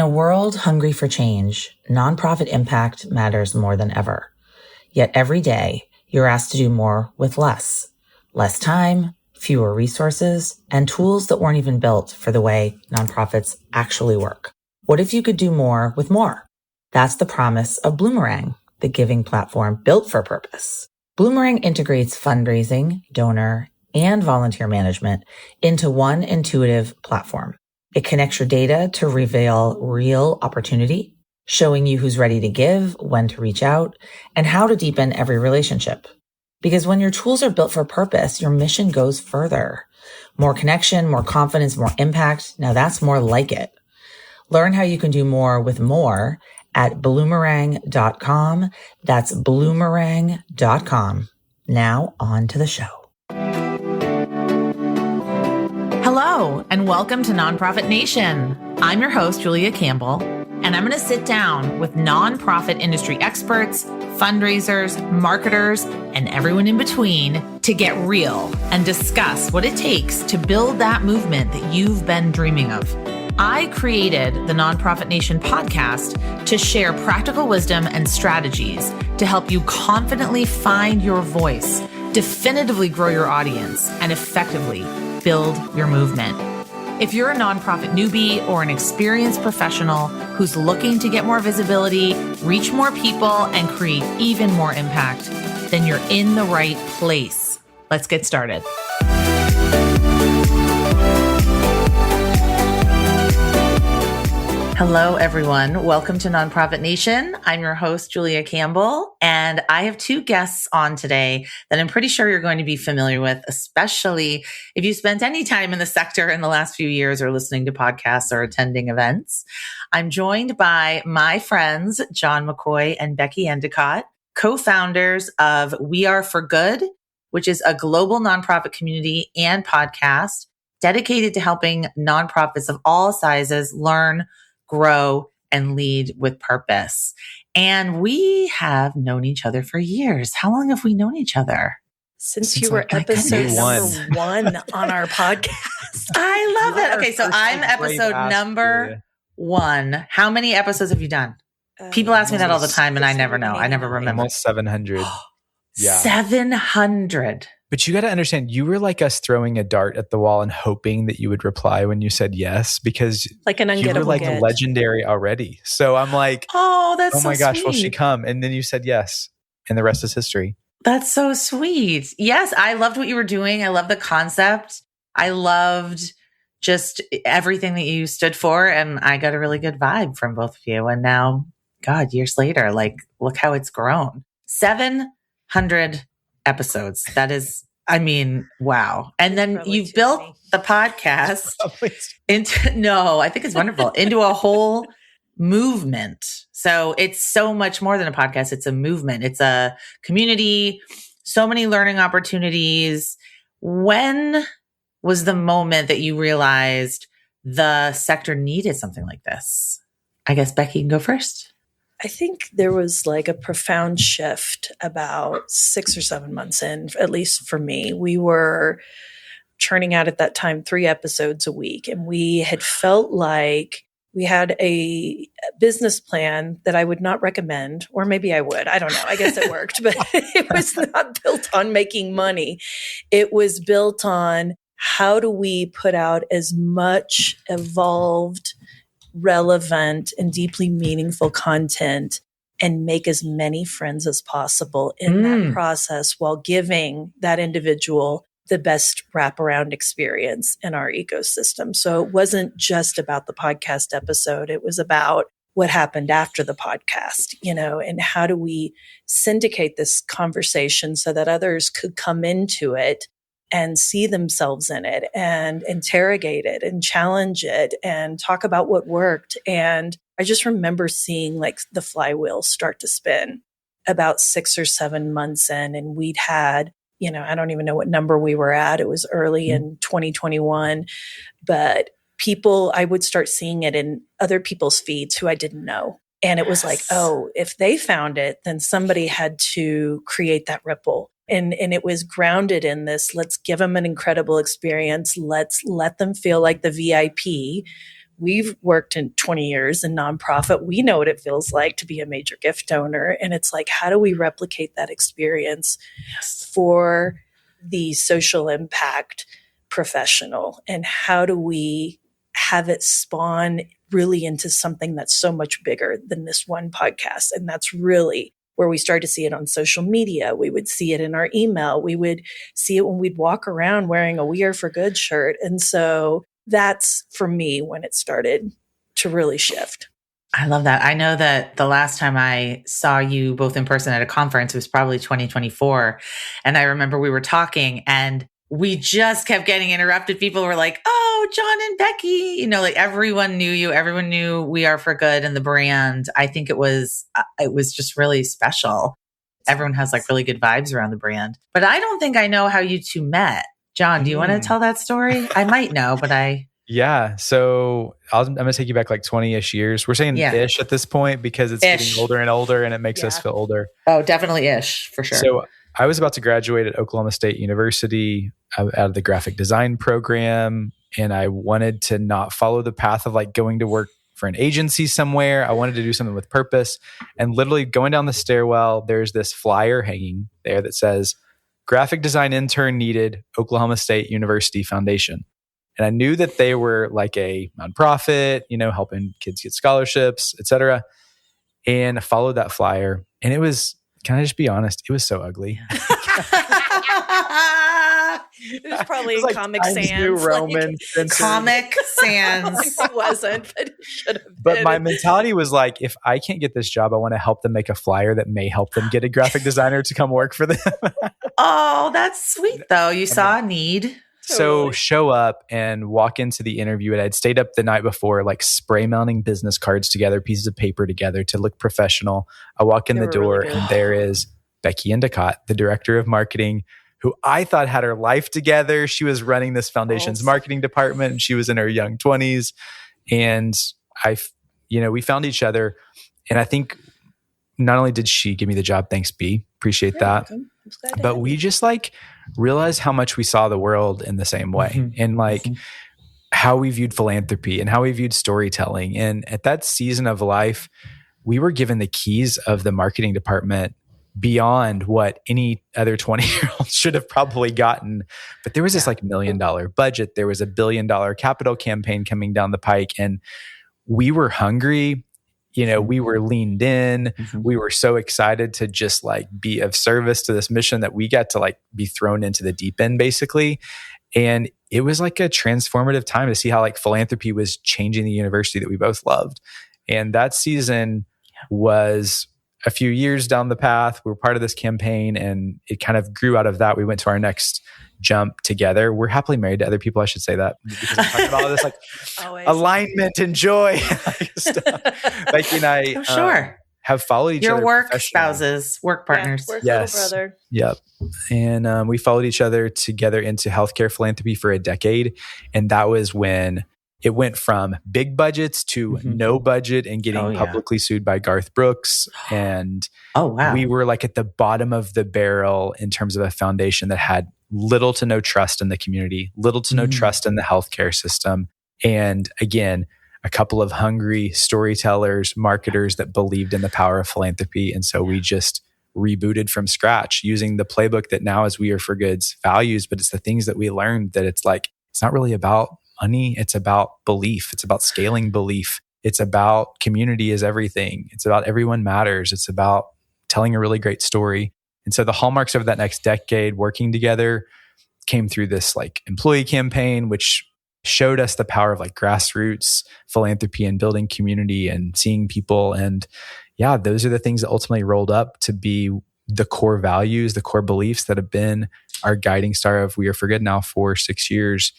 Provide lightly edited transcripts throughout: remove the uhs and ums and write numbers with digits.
a world hungry for change, nonprofit impact matters more than ever. Yet every day, you're asked to do more with less. Less time, fewer resources, and tools that weren't even built for the way nonprofits actually work. What if you could do more with more? That's the promise of Bloomerang, the giving platform built for purpose. Bloomerang integrates fundraising, donor, and volunteer management into one intuitive platform. It connects your data to reveal real opportunity, showing you who's ready to give, when to reach out, and how to deepen every relationship. Because when your tools are built for purpose, your mission goes further. More connection, more confidence, more impact. Now that's more like it. Learn how you can do more with more at bloomerang.com. That's bloomerang.com. Now on to the show. Hello, and welcome to Nonprofit Nation. I'm your host, Julia Campbell, and I'm going to sit down with nonprofit industry experts, fundraisers, marketers, and everyone in between to get real and discuss what it takes to build that movement that you've been dreaming of. I created the Nonprofit Nation podcast to share practical wisdom and strategies to help you confidently find your voice, definitively grow your audience, and effectively build your movement. If you're a nonprofit newbie or an experienced professional who's looking to get more visibility, reach more people, and create even more impact, then you're in the right place. Let's get started. Hello, everyone. Welcome to Nonprofit Nation. I'm your host, Julia Campbell, and I have two guests on today that I'm pretty sure you're going to be familiar with, especially if you spent any time in the sector in the last few years or listening to podcasts or attending events. I'm joined by my friends, Jon McCoy and Becky Endicott, co-founders of We Are for Good, which is a global nonprofit community and podcast dedicated to helping nonprofits of all sizes learn, grow, and lead with purpose. And we have known each other for years. How long have we known each other? Since you were episode number one on our podcast. I love it. Okay, so I'm episode number one. How many episodes have you done? People ask me that all the time, and I never know. I never remember. Almost 700. Yeah. 700. But you got to understand, you were like us throwing a dart at the wall and hoping that you would reply when you said yes, because like an ungettable you were like get. Legendary already. So I'm like, oh, that's oh my so gosh, sweet. will she come? And then you said yes, and the rest is history. That's so sweet. Yes, I loved what you were doing. I love the concept. I loved just everything that you stood for, and I got a really good vibe from both of you. And now, God, years later, like, look how it's grown. 700 episodes. That is, I mean, wow. And then you've built the podcast I think it's wonderful, into a whole movement. So it's so much more than a podcast. It's a movement. It's a community, so many learning opportunities. When was the moment that you realized the sector needed something like this? I guess Becky can go first. I think there was like a profound shift about 6 or 7 months in, at least for me. We were churning out at that time 3 episodes a week, and we had felt like we had a business plan that I would not recommend, or maybe I would. I don't know. I guess it worked, but it was not built on making money. It was built on how do we put out as much evolved, relevant, and deeply meaningful content and make as many friends as possible in that process while giving that individual the best wraparound experience in our ecosystem. So it wasn't just about the podcast episode. It was about what happened after the podcast, and how do we syndicate this conversation so that others could come into it and see themselves in it and interrogate it and challenge it and talk about what worked. And I just remember seeing like the flywheel start to spin about 6 or 7 months in. And we'd had, I don't even know what number we were at. It was early in 2021, but I would start seeing it in other people's feeds who I didn't know. And it was like, oh, if they found it, then somebody had to create that ripple. And it was grounded in this, let's give them an incredible experience. Let's let them feel like the VIP we've worked in 20 years in nonprofit. We know what it feels like to be a major gift donor. And it's like, how do we replicate that experience for the social impact professional? And how do we have it spawn really into something that's so much bigger than this one podcast? And that's really where we started to see it on social media. We would see it in our email. We would see it when we'd walk around wearing a We Are for Good shirt. And so that's for me when it started to really shift. I love that. I know that the last time I saw you both in person at a conference, it was probably 2024. And I remember we were talking and we just kept getting interrupted. People were like, oh, Jon and Becky, like everyone knew you. Everyone knew We Are for Good and the brand. I think it was just really special. Everyone has like really good vibes around the brand, but I don't think I know how you two met. Jon, do you want to tell that story? I might know, but Yeah. So I'm going to take you back like 20-ish years. We're saying ish at this point because it's getting older and older and it makes us feel older. Oh, definitely ish for sure. So I was about to graduate at Oklahoma State University out of the graphic design program. And I wanted to not follow the path of like going to work for an agency somewhere. I wanted to do something with purpose. And literally going down the stairwell, there's this flyer hanging there that says, graphic design intern needed, Oklahoma State University Foundation. And I knew that they were like a nonprofit, helping kids get scholarships, et cetera. And I followed that flyer. And it was, can I just be honest? It was so ugly. It was probably like Comic Times Sans. New Roman. Comic Sans. It wasn't, but it should have been. But my mentality was like, if I can't get this job, I want to help them make a flyer that may help them get a graphic designer to come work for them. Oh, that's sweet though. You saw a need. So show up and walk into the interview. And I'd stayed up the night before, like spray mounting business cards together, pieces of paper together to look professional. I walk in the door and there is Becky Endicott, the director of marketing, who I thought had her life together. She was running this foundation's marketing department and she was in her young 20s. And we found each other. And I think not only did she give me the job, thanks B, appreciate that. But we just like realized how much we saw the world in the same way and like how we viewed philanthropy and how we viewed storytelling. And at that season of life, we were given the keys of the marketing department beyond what any other 20-year-old should have probably gotten. But there was this like $1 million budget. There was a $1 billion capital campaign coming down the pike. And we were hungry. We were leaned in. We were so excited to just like be of service to this mission that we got to like be thrown into the deep end basically. And it was like a transformative time to see how like philanthropy was changing the university that we both loved. And that season was a few years down the path. We were part of this campaign and it kind of grew out of that. We went to our next jump together. We're happily married to other people. I should say that because I'm talking about all this like alignment and joy. Becky and I have followed each other. Your work spouses, work partners. Work little brother. Yep. And we followed each other together into healthcare philanthropy for a decade. And that was when it went from big budgets to no budget and getting publicly sued by Garth Brooks. And we were like at the bottom of the barrel in terms of a foundation that had little to no trust in the community, little to no trust in the healthcare system. And again, a couple of hungry storytellers, marketers that believed in the power of philanthropy. And so we just rebooted from scratch using the playbook that now is We Are for Good's values, but it's the things that we learned that it's like, it's not really about money. It's about belief. It's about scaling belief. It's about community is everything. It's about everyone matters. It's about telling a really great story. And so the hallmarks of that next decade working together came through this like employee campaign, which showed us the power of like grassroots philanthropy and building community and seeing people. And yeah, those are the things that ultimately rolled up to be the core values, the core beliefs that have been our guiding star of We Are for Good now for 6 years.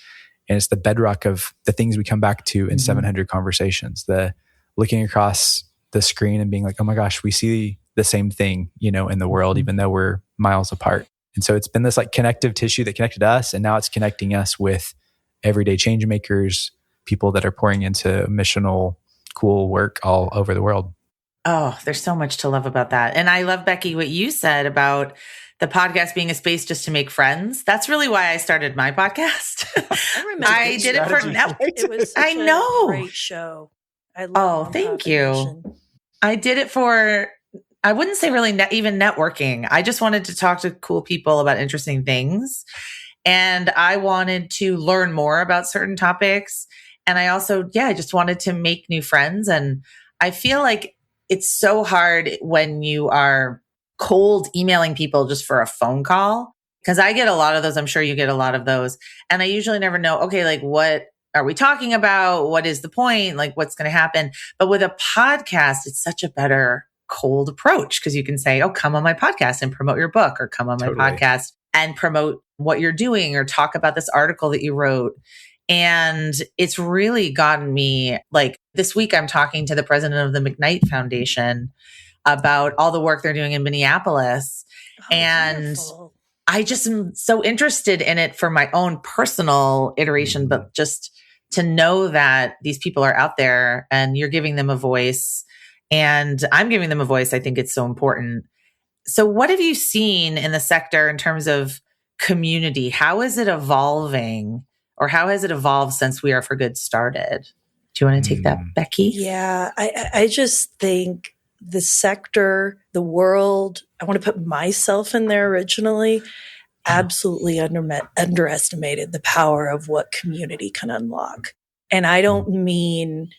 And it's the bedrock of the things we come back to in 700 conversations, the looking across the screen and being like, oh my gosh, we see the same thing, in the world, even though we're miles apart. And so it's been this like connective tissue that connected us. And now it's connecting us with everyday change makers, people that are pouring into missional, cool work all over the world. Oh, there's so much to love about that. And I love, Becky, what you said about the podcast being a space just to make friends. That's really why I started my podcast. I remember I did it for network. It was such a great show. I love thank you. I did it for, I wouldn't say really even networking. I just wanted to talk to cool people about interesting things. And I wanted to learn more about certain topics. And I also, I just wanted to make new friends. And I feel like it's so hard when you are cold emailing people just for a phone call. Because I get a lot of those. I'm sure you get a lot of those. And I usually never know, okay, like what are we talking about? What is the point? Like what's going to happen? But with a podcast, it's such a better cold approach because you can say, oh, come on my podcast and promote your book, or come on my podcast and promote what you're doing, or talk about this article that you wrote. And it's really gotten me, like this week, I'm talking to the president of the McKnight Foundation about all the work they're doing in Minneapolis. And wonderful. I just am so interested in it for my own personal iteration, but just to know that these people are out there and you're giving them a voice and I'm giving them a voice. I think it's so important. So what have you seen in the sector in terms of community? How is it evolving, or how has it evolved since We Are for Good started? Do you want to take that, Becky? Yeah, I just think the sector, the world, I want to put myself in there originally, absolutely underestimated the power of what community can unlock. And I don't mean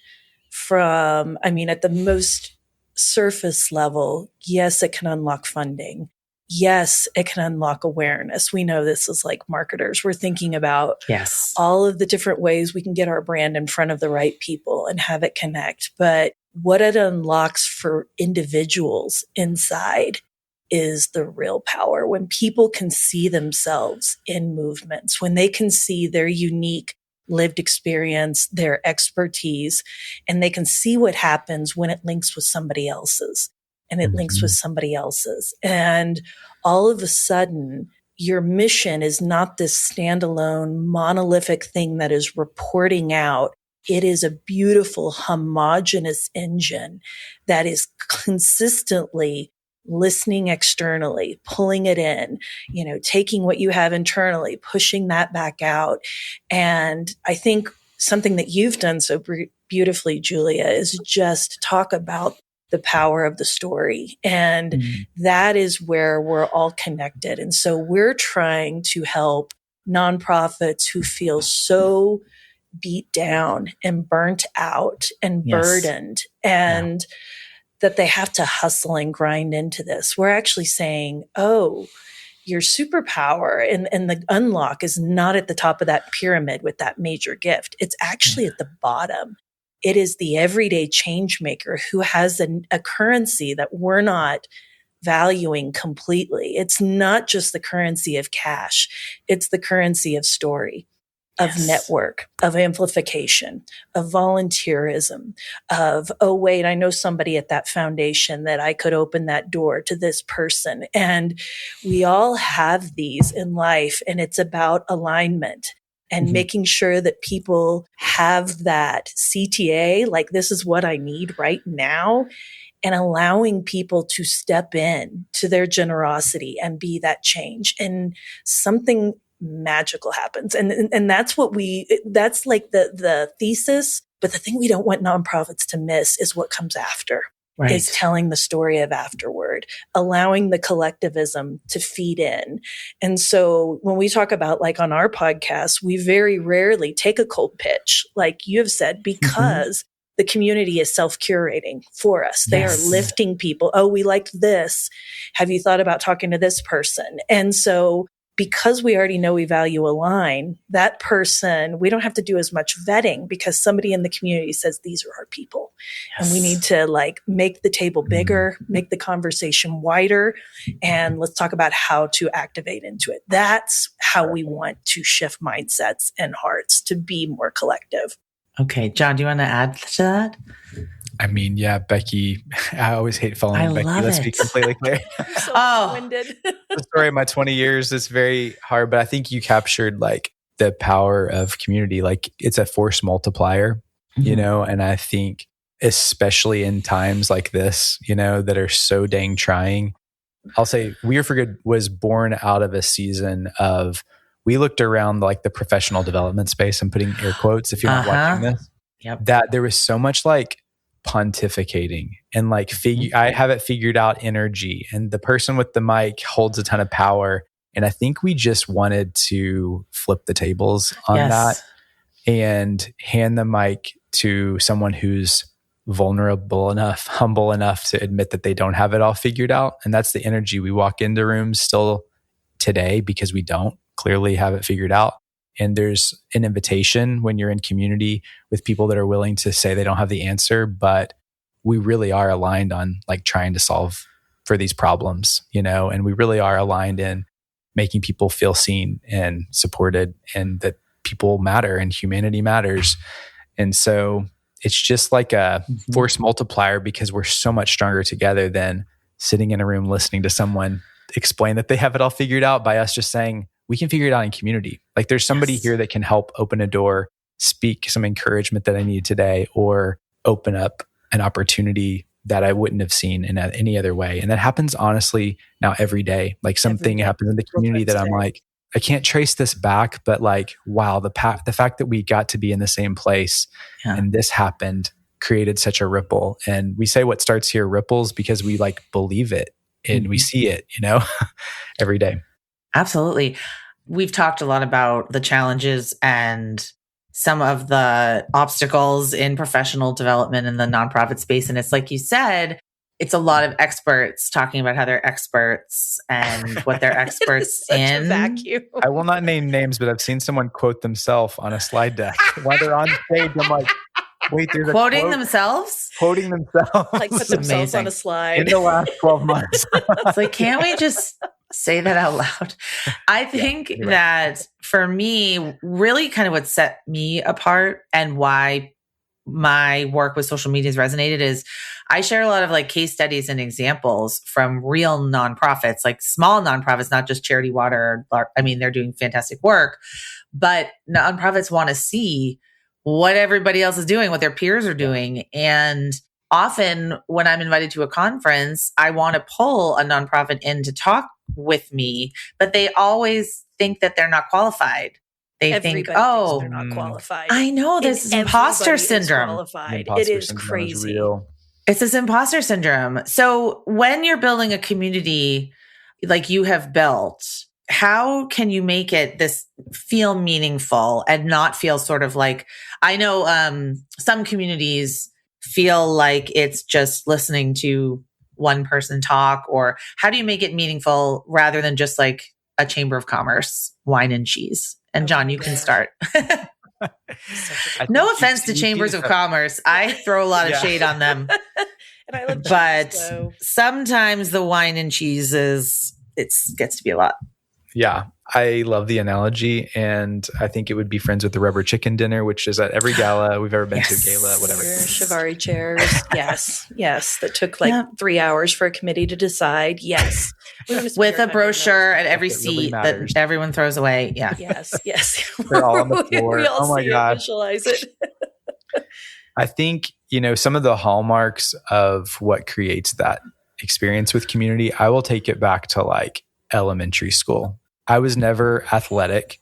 at the most surface level, yes, it can unlock funding. Yes, it can unlock awareness. We know this as like marketers. We're thinking about all of the different ways we can get our brand in front of the right people and have it connect. But what it unlocks for individuals inside is the real power. When people can see themselves in movements, when they can see their unique lived experience, their expertise, and they can see what happens when it links with somebody else's. And it links with somebody else's. And all of a sudden, your mission is not this standalone monolithic thing that is reporting out. It is a beautiful, homogenous engine that is consistently listening externally, pulling it in, taking what you have internally, pushing that back out. And I think something that you've done so beautifully, Julia, is just talk about the power of the story. And that is where we're all connected. And so we're trying to help nonprofits who feel so beat down and burnt out and burdened and that they have to hustle and grind into this. We're actually saying, oh, your superpower and the unlock is not at the top of that pyramid with that major gift. It's actually at the bottom. It is the everyday change maker who has a currency that we're not valuing completely. It's not just the currency of cash. It's the currency of story, of network, of amplification, of volunteerism, of, oh, wait, I know somebody at that foundation that I could open that door to this person. And we all have these in life, and it's about alignment. And making sure that people have that CTA, like this is what I need right now, and allowing people to step in to their generosity and be that change. And something magical happens. And that's that's like the thesis. But the thing we don't want nonprofits to miss is what comes after. Is telling the story of afterward, allowing the collectivism to feed in. And so when we talk about, like on our podcast, we very rarely take a cold pitch, like you have said, because the community is self-curating for us. They are lifting people. Oh, we liked this. Have you thought about talking to this person? And so because we already know we value align, that person, we don't have to do as much vetting because somebody in the community says, these are our people. And we need to make the table bigger, make the conversation wider, and let's talk about how to activate into it. That's how we want to shift mindsets and hearts to be more collective. Okay. Jon, do you want to add to that? I mean, yeah, Becky, I always hate following Becky. Let's be completely clear. So long-winded. The story of my 20 years is very hard, but I think you captured the power of community. It's a force multiplier, and I think especially in times like this, that are so dang trying. I'll say We Are for Good was born out of a season of, we looked around like the professional development space. I'm putting air quotes if you're not watching this. Yep. That there was so much like pontificating and like I have it figured out energy, and the person with the mic holds a ton of power. And I think we just wanted to flip the tables on that and hand the mic to someone who's vulnerable enough, humble enough to admit that they don't have it all figured out. And that's the energy we walk into rooms still today, because we don't clearly have it figured out. And there's an invitation when you're in community with people that are willing to say they don't have the answer, but we really are aligned on like trying to solve for these problems, and we really are aligned in making people feel seen and supported, and that people matter and humanity matters. And so it's just like a force multiplier, because we're so much stronger together than sitting in a room listening to someone explain that they have it all figured out, by us just saying, we can figure it out in community. Like there's somebody here that can help open a door, speak some encouragement that I need today, or open up an opportunity that I wouldn't have seen in any other way. And that happens honestly now every day. Like something happens in the community that I'm like, I can't trace this back, but like, wow, the fact that we got to be in the same place and this happened created such a ripple. And we say what starts here ripples because we like believe it and we see it, every day. Absolutely. We've talked a lot about the challenges and some of the obstacles in professional development in the nonprofit space. And it's like you said, it's a lot of experts talking about how they're experts and what they're experts in. A vacuum. I will not name names, but I've seen someone quote themselves on a slide deck while they're on stage. I'm like, wait, there's a quoting themselves? Quoting themselves. Like put themselves on a slide. In the last 12 months. It's like, can't we just say that out loud? I think that for me, really kind of what set me apart and why my work with social media has resonated is I share a lot of like case studies and examples from real nonprofits, like small nonprofits, not just Charity Water. I mean, they're doing fantastic work, but nonprofits want to see what everybody else is doing, what their peers are doing. And often when I'm invited to a conference, I want to pull a nonprofit in to talk with me, but they always think that they're not qualified. They think, oh, they're not qualified. I know this is imposter syndrome. It is crazy. It's this imposter syndrome. So when you're building a community like you have built, how can you make it this feel meaningful and not feel sort of like, I know some communities feel like it's just listening to one person talk, or how do you make it meaningful rather than just like a chamber of commerce, wine and cheese? And Jon, you can start. No offense to chambers of commerce. I throw a lot of shade on them. And I love cheese, but sometimes the wine and cheese gets to be a lot. Yeah, I love the analogy, and I think it would be friends with the rubber chicken dinner, which is at every gala we've ever been to, gala, whatever. Shivari chairs. Yes. That took like 3 hours for a committee to decide. Yes. With a brochure at every seat that everyone throws away. Yeah. Yes. They're all on the floor. Oh my gosh. Visualize it. I think, some of the hallmarks of what creates that experience with community, I will take it back to like elementary school. I was never athletic,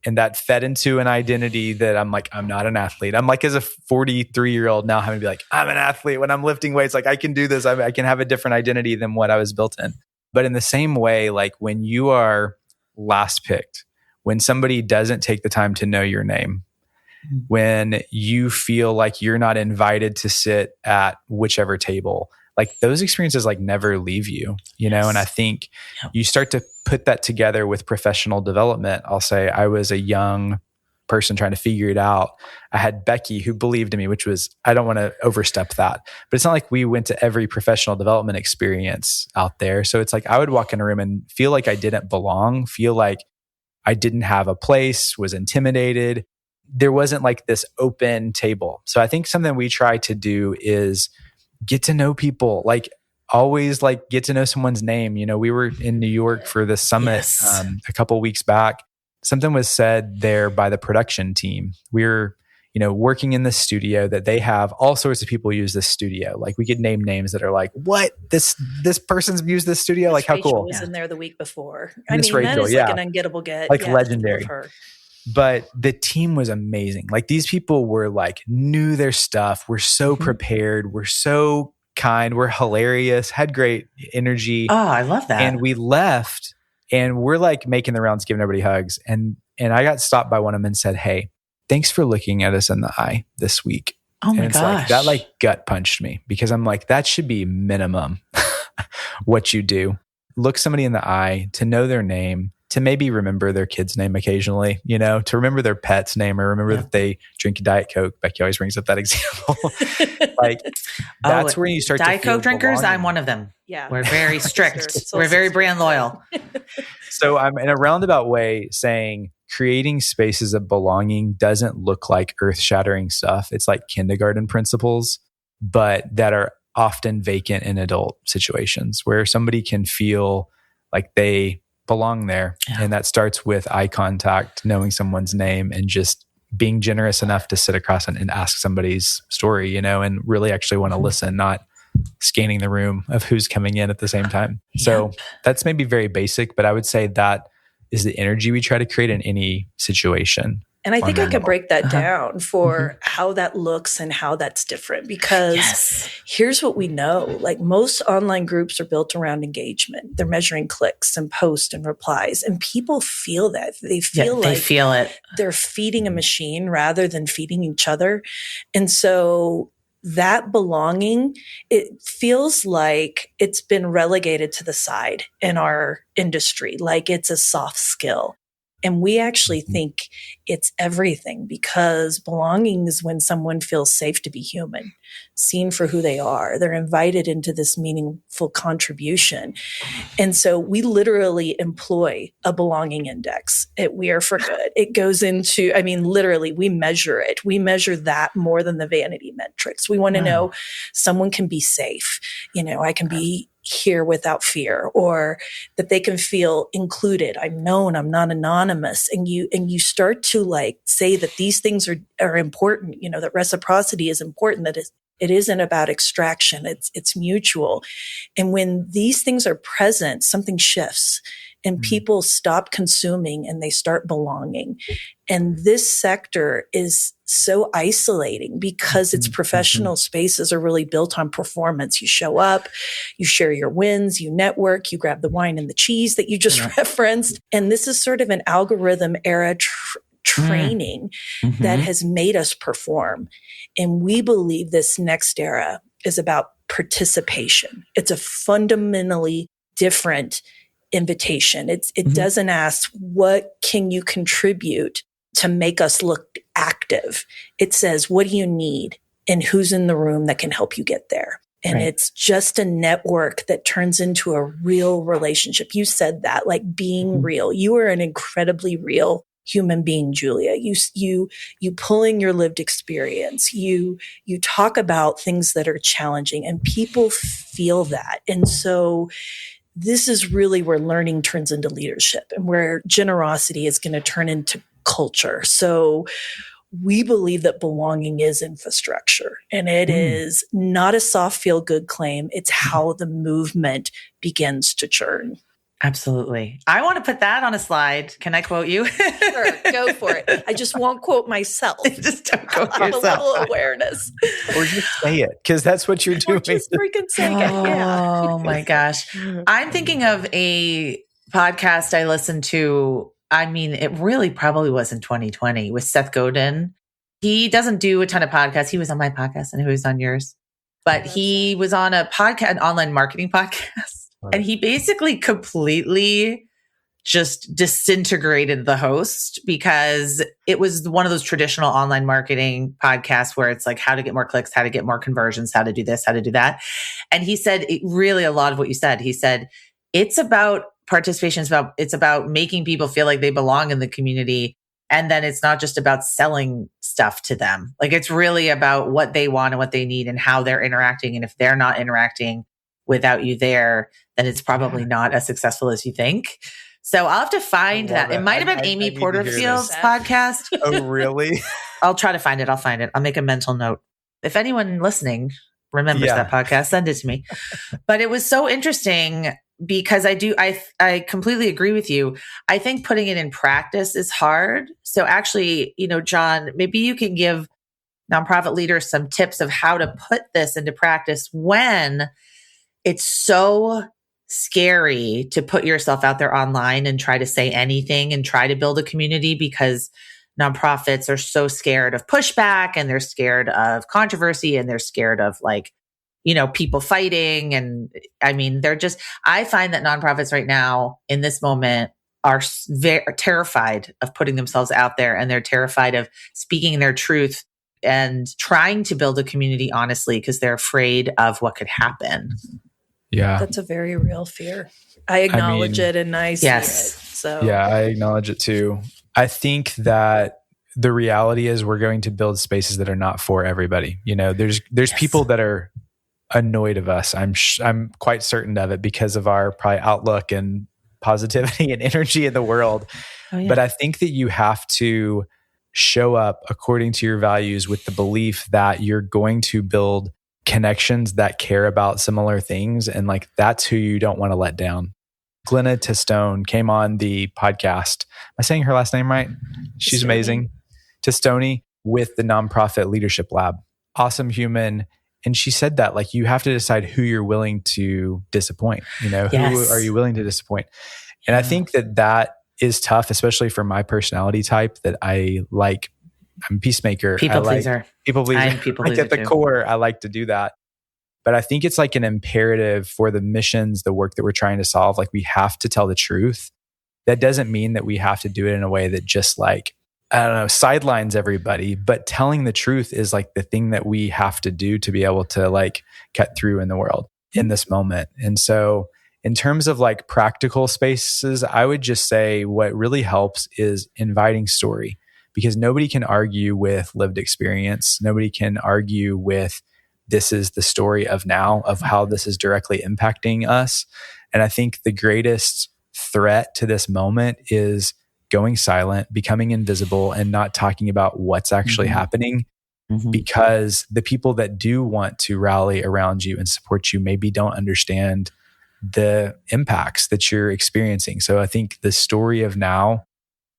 and that fed into an identity that I'm like, I'm not an athlete. I'm like, as a 43-year-old now, having to be like, I'm an athlete when I'm lifting weights. Like I can do this. I can have a different identity than what I was built in. But in the same way, like when you are last picked, when somebody doesn't take the time to know your name, when you feel like you're not invited to sit at whichever table, like those experiences like never leave you, and I think you start to put that together with professional development. I'll say I was a young person trying to figure it out. I had Becky who believed in me, which was, I don't want to overstep that, but it's not like we went to every professional development experience out there. So it's like I would walk in a room and feel like I didn't belong, feel like I didn't have a place, was intimidated. There wasn't like this open table. So I think something we try to do is get to know people, like always like get to know someone's name. We were in New York for the summit a couple of weeks back. Something was said there by the production team. We're, working in the studio, that they have all sorts of people use this studio. Like we could name names that are like, what? This person's used this studio? Miss like how Rachel cool. was in there the week before. Miss That Rachel, is like an ungettable get. Like Yeah, legendary. her. But the team was amazing. Like these people were like, knew their stuff. We're so prepared. We're so kind. We're hilarious. Had great energy. Oh, I love that. And we left and we're like making the rounds, giving everybody hugs. And I got stopped by one of them and said, hey, thanks for looking at us in the eye this week. Oh my and gosh. That like gut punched me because I'm like, that should be minimum what you do. Look somebody in the eye, to know their name, to maybe remember their kid's name occasionally, to remember their pet's name or remember that they drink a Diet Coke. Becky always brings up that example. Like that's where you start Diet to feel Coke drinkers. belonging. I'm one of them. Yeah. We're very strict. We're very brand loyal. So I'm in a roundabout way saying creating spaces of belonging doesn't look like earth-shattering stuff. It's like kindergarten principles, but that are often vacant in adult situations where somebody can feel like they belong there. Yeah. And that starts with eye contact, knowing someone's name, and just being generous enough to sit across and ask somebody's story, and really actually want to listen, not scanning the room of who's coming in at the same time. Yeah. So that's maybe very basic, but I would say that is the energy we try to create in any situation. And I think I could break that down for how that looks and how that's different, because here's what we know. Like most online groups are built around engagement. They're measuring clicks and posts and replies, and people feel that. They feel it. They're feeding a machine rather than feeding each other. And so that belonging, it feels like it's been relegated to the side in our industry, like it's a soft skill. And we actually think it's everything, because belonging is when someone feels safe to be human, seen for who they are. They're invited into this meaningful contribution. And so we literally employ a belonging index at We Are For Good. It goes into, literally we measure it. We measure that more than the vanity metrics. We want to know someone can be safe. I can be here without fear, or that they can feel included. I'm known, I'm not anonymous. And you start to like say that these things are important, that reciprocity is important, that it isn't about extraction. It's mutual. And when these things are present, something shifts and people stop consuming and they start belonging. And this sector is so isolating because its professional spaces are really built on performance. You show up, you share your wins, you network, you grab the wine and the cheese that you just referenced. And this is sort of an algorithm era training that has made us perform. And we believe this next era is about participation. It's a fundamentally different invitation. It doesn't ask, what can you contribute to make us look active? It says, what do you need and who's in the room that can help you get there? And it's just a network that turns into a real relationship. You said that, like being real. You are an incredibly real human being, Julia. You pulling your lived experience. You talk about things that are challenging, and people feel that. And so this is really where learning turns into leadership, and where generosity is going to turn into culture. So we believe that belonging is infrastructure, and it is not a soft feel good claim. It's how the movement begins to churn. Absolutely. I want to put that on a slide. Can I quote you? Sure, go for it. I just won't quote myself. Just don't quote yourself. A little awareness. Or just say it, because that's what you're doing. Or just freaking say it. Yeah. Oh my gosh. I'm thinking of a podcast I listened to. It really probably was in 2020 with Seth Godin. He doesn't do a ton of podcasts. He was on my podcast and he was on yours, but he was on a podcast, an online marketing podcast. And he basically completely just disintegrated the host, because it was one of those traditional online marketing podcasts where it's like how to get more clicks, how to get more conversions, how to do this, how to do that. And he said, really a lot of what you said. He said, it's about participation. It's about making people feel like they belong in the community. And then it's not just about selling stuff to them. Like it's really about what they want and what they need and how they're interacting. And if they're not interacting without you there, then it's probably not as successful as you think. So I'll have to find that. It might have been Amy Porterfield's podcast. Oh, really? I'll try to find it. I'll find it. I'll make a mental note. If anyone listening remembers that podcast, send it to me. But it was so interesting because I completely agree with you. I think putting it in practice is hard. So actually, Jon, maybe you can give nonprofit leaders some tips of how to put this into practice when it's so scary to put yourself out there online and try to say anything and try to build a community, because nonprofits are so scared of pushback and they're scared of controversy and they're scared of people fighting. And I mean, I find that nonprofits right now in this moment are very terrified of putting themselves out there, and they're terrified of speaking their truth and trying to build a community honestly, because they're afraid of what could happen. Yeah. That's a very real fear. I acknowledge it and I see it. So yeah, I acknowledge it too. I think that the reality is we're going to build spaces that are not for everybody. There's people that are annoyed of us. I'm quite certain of it because of our probably outlook and positivity and energy in the world. Oh, yeah. But I think that you have to show up according to your values with the belief that you're going to build connections that care about similar things. And that's who you don't want to let down. Glenna Testone came on the podcast. Am I saying her last name right? She's amazing. Testone with the Nonprofit Leadership Lab. Awesome human. And she said that you have to decide who you're willing to disappoint. Who are you willing to disappoint? And I think that is tough, especially for my personality type that I'm a peacemaker. People pleaser. People pleaser. I'm people pleaser at the core, I like to do that. But I think it's an imperative for the missions, the work that we're trying to solve. We have to tell the truth. That doesn't mean that we have to do it in a way that just sidelines everybody. But telling the truth is the thing that we have to do to be able to cut through in the world in this moment. And so in terms of practical spaces, I would just say what really helps is inviting story, because nobody can argue with lived experience. Nobody can argue with this is the story of now, of how this is directly impacting us. And I think the greatest threat to this moment is going silent, becoming invisible, and not talking about what's actually happening. Because the people that do want to rally around you and support you maybe don't understand the impacts that you're experiencing. So I think the story of now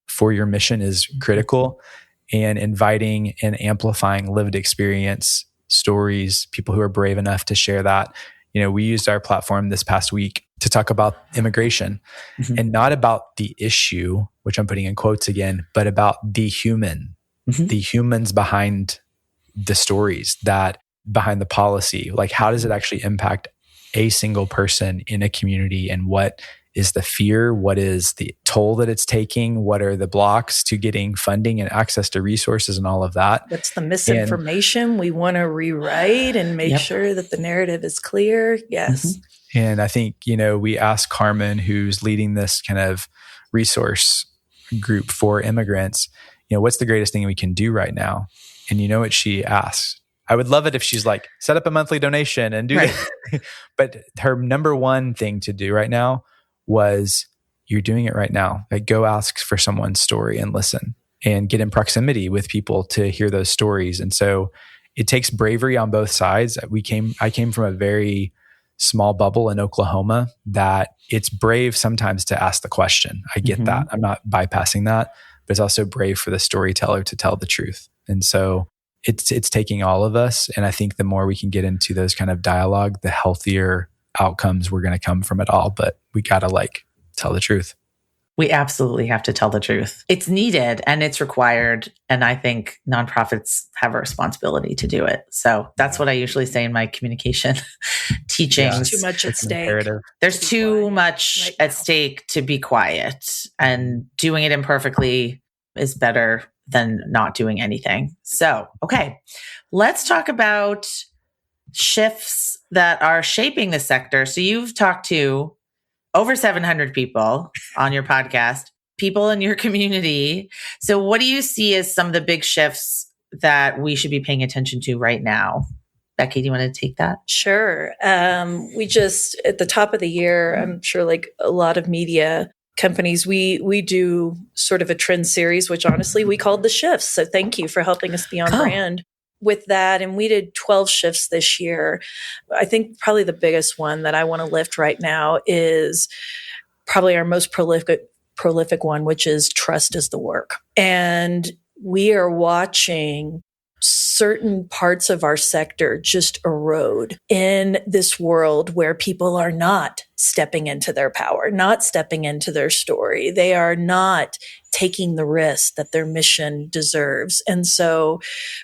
for your mission is critical, and inviting and amplifying lived experience stories, people who are brave enough to share that. We used our platform this past week to talk about immigration and not about the issue, which I'm putting in quotes again, but about the human, the humans behind the stories, that behind the policy. How does it actually impact a single person in a community, and what is the fear? What is the toll that it's taking? What are the blocks to getting funding and access to resources and all of that? What's the misinformation we want to rewrite and make sure that the narrative is clear? Yes. And I think, we asked Carmen, who's leading this kind of resource group for immigrants, what's the greatest thing we can do right now? And you know what she asked? I would love it if she's set up a monthly donation and do that. But her number one thing to do right now was, you're doing it right now. Go ask for someone's story and listen, and get in proximity with people to hear those stories. And so it takes bravery on both sides. I came from a very small bubble in Oklahoma that it's brave sometimes to ask the question. I get that. I'm not bypassing that, but it's also brave for the storyteller to tell the truth. And so it's taking all of us. And I think the more we can get into those kind of dialogue, the healthier outcomes we're going to come from it all. But we got to tell the truth. We absolutely have to tell the truth. It's needed and it's required. And I think nonprofits have a responsibility to do it. So that's what I usually say in my communication teachings. Too much at stake. There's too much at stake to be quiet, and doing it imperfectly is better than not doing anything. So, okay, let's talk about shifts that are shaping the sector. So you've talked to over 700 people on your podcast, people in your community. So what do you see as some of the big shifts that we should be paying attention to right now? Becky, do you want to take that? Sure. We just, at the top of the year, I'm sure a lot of media companies, we do sort of a trend series, which honestly we called the shifts. So thank you for helping us be on brand with that. And we did 12 shifts this year. I think probably the biggest one that I want to lift right now is probably our most prolific one, which is trust is the work. And we are watching certain parts of our sector just erode in this world where people are not stepping into their power, not stepping into their story. They are not taking the risk that their mission deserves. And so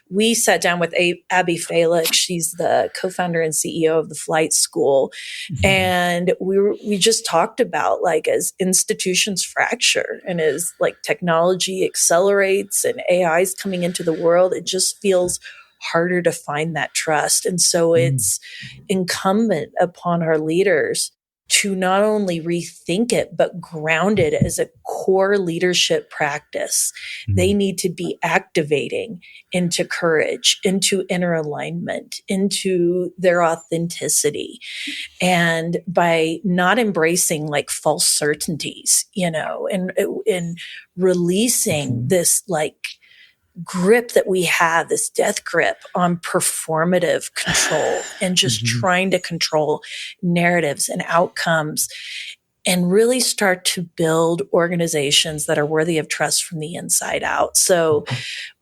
we sat down with Abby Felix. She's the co-founder and CEO of the Flight School. Mm-hmm. And we just talked about, like, as institutions fracture and as like technology accelerates and AI is coming into the world, it just feels harder to find that trust. And so it's incumbent upon our leaders to not only rethink it, but ground it as a core leadership practice. They need to be activating into courage, into inner alignment, into their authenticity. And by not embracing like false certainties, and releasing this like grip that we have, this death grip on performative control and just trying to control narratives and outcomes, and really start to build organizations that are worthy of trust from the inside out. So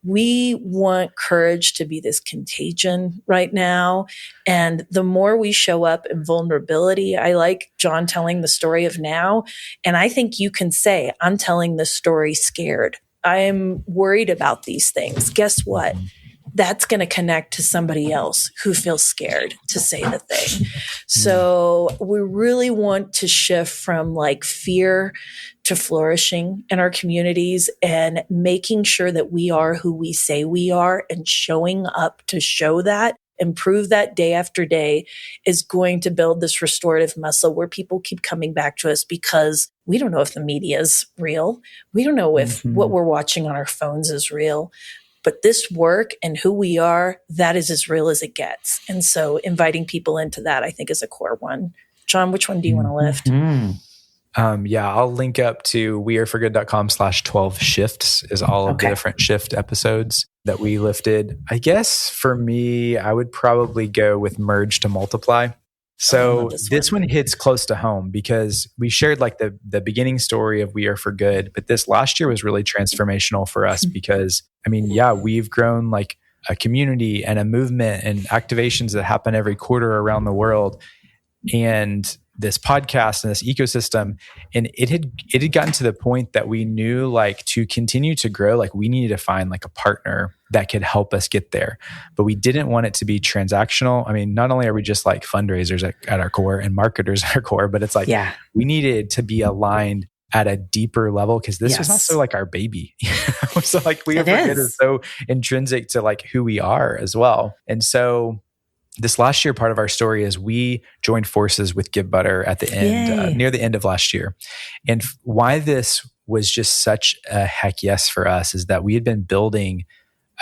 we want courage to be this contagion right now. And the more we show up in vulnerability, I like Jon telling the story of now. And I think you can say, I'm telling this story scared. I'm worried about these things. Guess what? That's going to connect to somebody else who feels scared to say the thing. So we really want to shift from like fear to flourishing in our communities and making sure that we are who we say we are, and showing up to show that and prove that day after day is going to build this restorative muscle where people keep coming back to us, because we don't know if the media is real. We don't know if what we're watching on our phones is real. But this work and who we are, that is as real as it gets. And so inviting people into that, I think, is a core one. Jon, which one do you want to lift? I'll link up to weareforgood.com/12 shifts is all of the different shift episodes that we lifted. I guess for me, I would probably go with merge to multiply. So this one hits close to home because we shared like the beginning story of We Are For Good, but this last year was really transformational for us because, we've grown like a community and a movement and activations that happen every quarter around the world. And this podcast and this ecosystem, and it had gotten to the point that we knew, like, to continue to grow, like we needed to find like a partner that could help us get there. But we didn't want it to be transactional. I mean, not only are we just like fundraisers at our core and marketers at our core, but it's like we needed to be aligned at a deeper level because this was also like our baby. So like We Are For Good is so intrinsic to like who we are as well. And so this last year, part of our story is we joined forces with Give Butter at the end, near the end of last year. And why this was just such a heck yes for us is that we had been building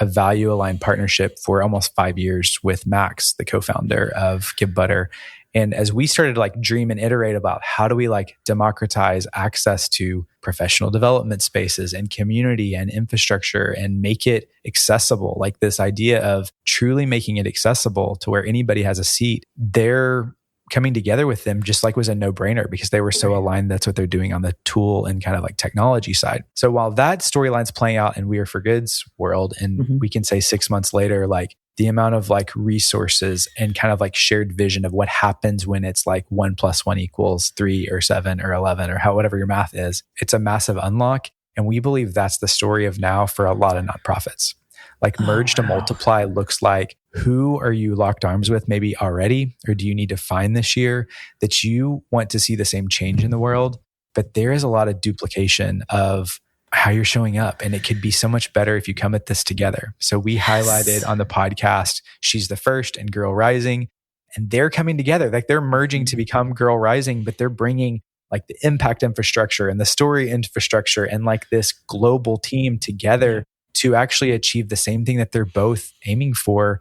a value aligned partnership for almost 5 years with Max, the co-founder of Give Butter. And as we started to like dream and iterate about how do we like democratize access to professional development spaces and community and infrastructure and make it accessible, like this idea of truly making it accessible to where anybody has a seat, they're coming together with them just like was a no-brainer because they were so aligned. That's what they're doing on the tool and kind of like technology side. So while that storyline's playing out in We Are For Good's world, and we can say 6 months later, like the amount of like resources and kind of like shared vision of what happens when it's like 1 + 1 = 3 or 7 or 11 or whatever your math is, it's a massive unlock. And we believe that's the story of now for a lot of nonprofits. Like merge to multiply looks like, who are you locked arms with maybe already, or do you need to find this year that you want to see the same change in the world? But there is a lot of duplication of how you're showing up. And it could be so much better if you come at this together. So we highlighted on the podcast, She's the First and Girl Rising, and they're coming together. Like they're merging to become Girl Rising, but they're bringing like the impact infrastructure and the story infrastructure and like this global team together to actually achieve the same thing that they're both aiming for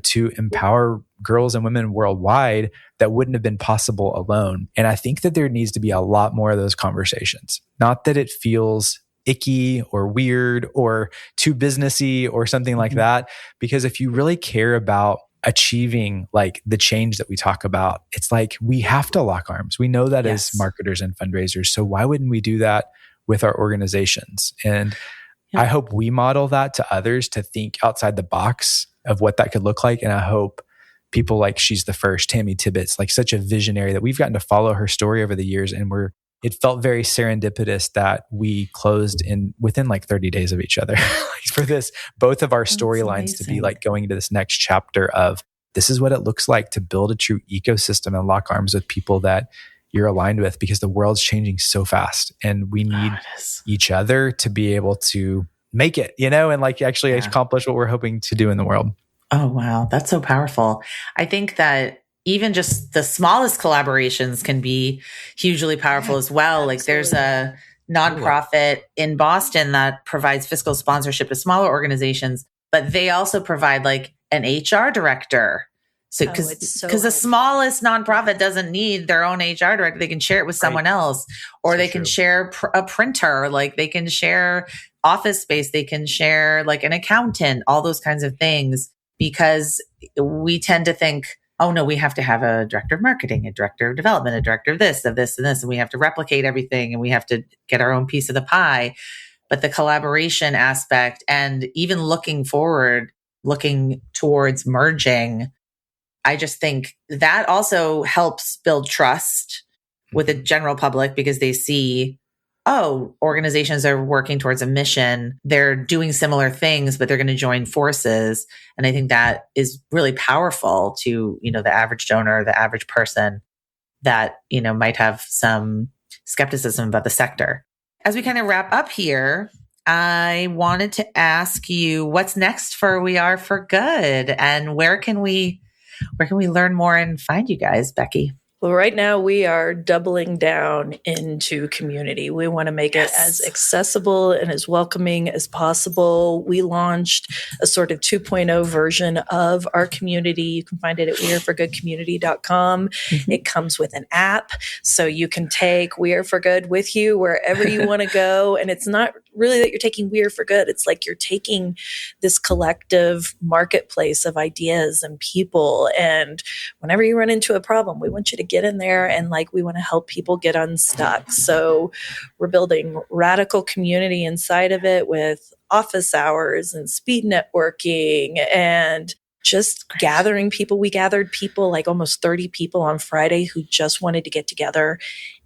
to empower girls and women worldwide that wouldn't have been possible alone. And I think that there needs to be a lot more of those conversations. Not that it feels icky or weird or too businessy or something like that, because if you really care about achieving like the change that we talk about, it's like we have to lock arms. We know that as marketers and fundraisers. So why wouldn't we do that with our organizations? And I hope we model that to others to think outside the box of what that could look like. And I hope people like She's the First, Tammy Tibbetts, like such a visionary that we've gotten to follow her story over the years. And it felt very serendipitous that we closed within like 30 days of each other for this, both of our storylines to be like going into this next chapter of this is what it looks like to build a true ecosystem and lock arms with people that you're aligned with, because the world's changing so fast and we need each other to be able to make it, and like actually accomplish what we're hoping to do in the world. Oh, wow. That's so powerful. I think that even just the smallest collaborations can be hugely powerful as well. Like there's a nonprofit in Boston that provides fiscal sponsorship to smaller organizations, but they also provide like an HR director. So because the smallest nonprofit doesn't need their own HR director, they can share it with someone else, or they can share a printer, like they can share office space, they can share like an accountant, all those kinds of things, because we tend to think, oh no, we have to have a director of marketing, a director of development, a director of this, and this, and we have to replicate everything and we have to get our own piece of the pie. But the collaboration aspect and even looking forward, looking towards merging, I just think that also helps build trust with the general public, because they see, oh, organizations are working towards a mission. They're doing similar things, but they're going to join forces. And I think that is really powerful to, the average donor, the average person that, might have some skepticism about the sector. As we kind of wrap up here, I wanted to ask you what's next for We Are for Good, and where can we learn more and find you guys, Becky? Well, right now we are doubling down into community. We want to make it as accessible and as welcoming as possible. We launched a sort of 2.0 version of our community. You can find it at weareforgoodcommunity.com. It comes with an app, so you can take We Are for Good with you wherever you want to go. And it's not really that you're taking We Are for Good. It's like you're taking this collective marketplace of ideas and people. And whenever you run into a problem, we want you to get in there and we want to help people get unstuck. So we're building radical community inside of it with office hours and speed networking and just gathering people. We gathered people, like almost 30 people on Friday, who just wanted to get together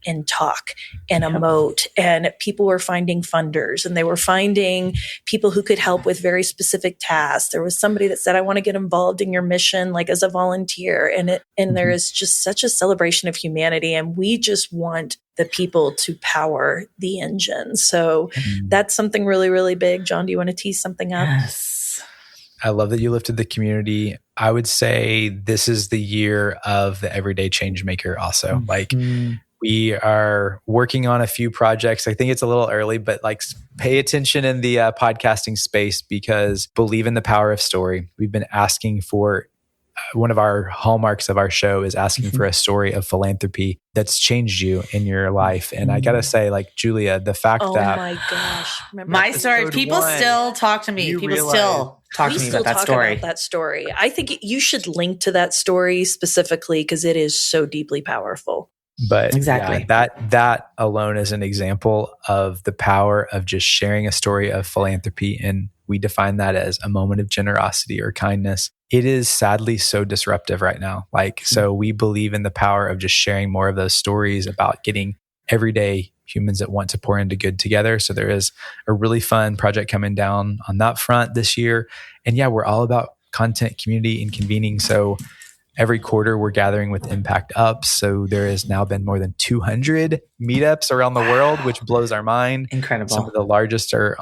and talk and emote. And people were finding funders, and they were finding people who could help with very specific tasks. There was somebody that said, I want to get involved in your mission, like as a volunteer. And there is just such a celebration of humanity. And we just want the people to power the engine. So that's something really, really big. Jon, do you want to tease something up? Yes. I love that you lifted the community. I would say this is the year of the everyday change maker also. We are working on a few projects. I think it's a little early, but pay attention in the podcasting space, because believe in the power of story. We've been asking for, one of our hallmarks of our show is asking for a story of philanthropy that's changed you in your life. And I got to say, Julia, the fact that... Oh my gosh. Remember my story, people still talk to me. People still talk to me about that story. That story. I think you should link to that story specifically, because it is so deeply powerful. But exactly, that alone is an example of the power of just sharing a story of philanthropy. And we define that as a moment of generosity or kindness. It is sadly so disruptive right now. So we believe in the power of just sharing more of those stories about getting everyday humans that want to pour into good together. So there is a really fun project coming down on that front this year. And we're all about content, community, and convening. So every quarter, we're gathering with Impact Ups. So there has now been more than 200 meetups around the world, which blows our mind. Incredible. Some of the largest are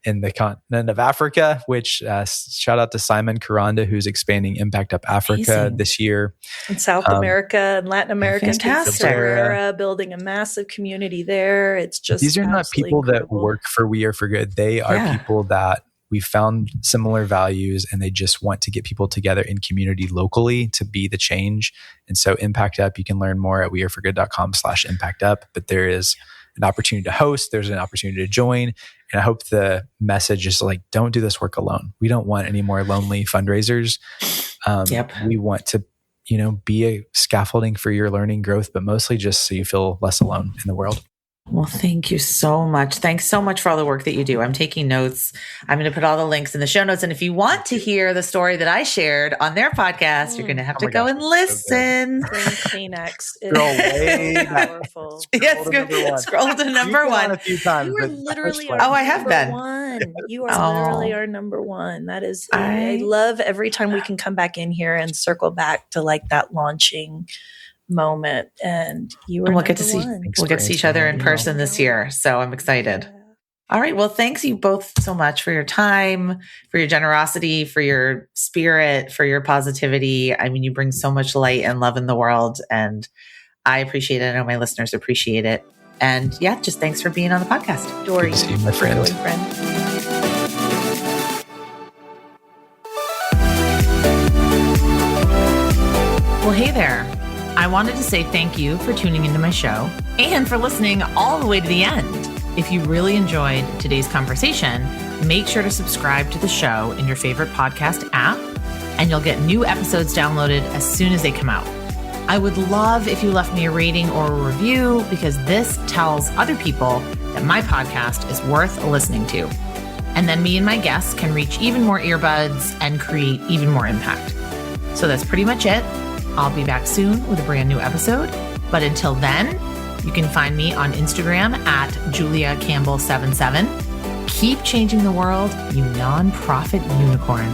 in the continent of Africa, which shout out to Simon Karanda, who's expanding Impact Up Africa this year. In South America and Latin America. Fantastic. Building a massive community there. It's just these are not people that work for We Are for Good. They are people that we found similar values and they just want to get people together in community locally to be the change. And so Impact Up, you can learn more at weareforgood.com/impactup, but there is an opportunity to host, there's an opportunity to join. And I hope the message is like, don't do this work alone. We don't want any more lonely fundraisers. We want to, be a scaffolding for your learning growth, but mostly just so you feel less alone in the world. Well, thank you so much. Thanks so much for all the work that you do. I'm taking notes. I'm going to put all the links in the show notes. And if you want to hear the story that I shared on their podcast, you're going to have to go and listen. Kleenex is powerful. Yes, scroll to number one. A few times, you are literally I have been. One. You are literally our number one. That is, I love every time we can come back in here and circle back to like that launching moment, and we'll get to see each other in person this year. So I'm excited. Yeah. All right. Well, thanks you both so much for your time, for your generosity, for your spirit, for your positivity. I mean, you bring so much light and love in the world, and I appreciate it. I know my listeners appreciate it. And just thanks for being on the podcast. Dory, good to see you, my friend. Well, hey there. I wanted to say thank you for tuning into my show and for listening all the way to the end. If you really enjoyed today's conversation, make sure to subscribe to the show in your favorite podcast app, and you'll get new episodes downloaded as soon as they come out. I would love if you left me a rating or a review, because this tells other people that my podcast is worth listening to. And then me and my guests can reach even more earbuds and create even more impact. So that's pretty much it. I'll be back soon with a brand new episode. But until then, you can find me on Instagram at JuliaCampbell77. Keep changing the world, you nonprofit unicorn.